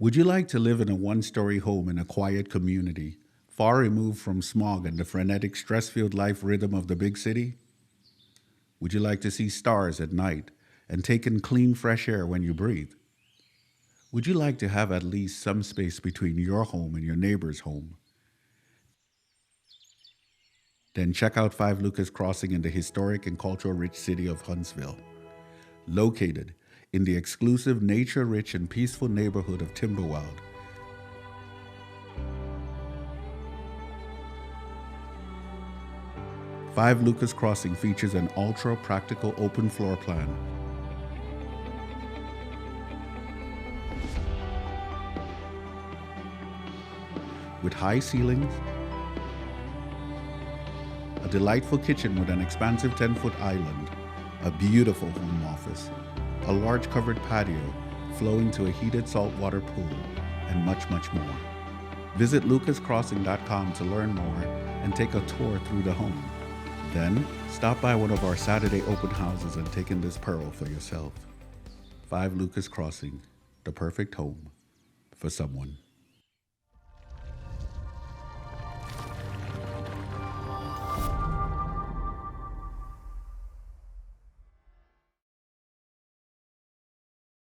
Would you like to live in a one-story home in a quiet community, far removed from smog and the frenetic, stress-filled life rhythm of the big city? Would you like to see stars at night and take in clean, fresh air when you breathe? Would you like to have at least some space between your home and your neighbor's home? Then check out 5 Lucas Crossing in the historic and cultural-rich city of Huntsville. Located in the exclusive, nature-rich, and peaceful neighborhood of Timberwilde, 5 Lucas Crossing features an ultra-practical open floor plan with high ceilings, a delightful kitchen with an expansive 10-foot island, a beautiful home office, a large covered patio flowing to a heated saltwater pool, and much, much more. Visit lucascrossing.com to learn more and take a tour through the home. Then, stop by one of our Saturday open houses and take in this pearl for yourself. 5 Lucas Crossing, the perfect home for someone.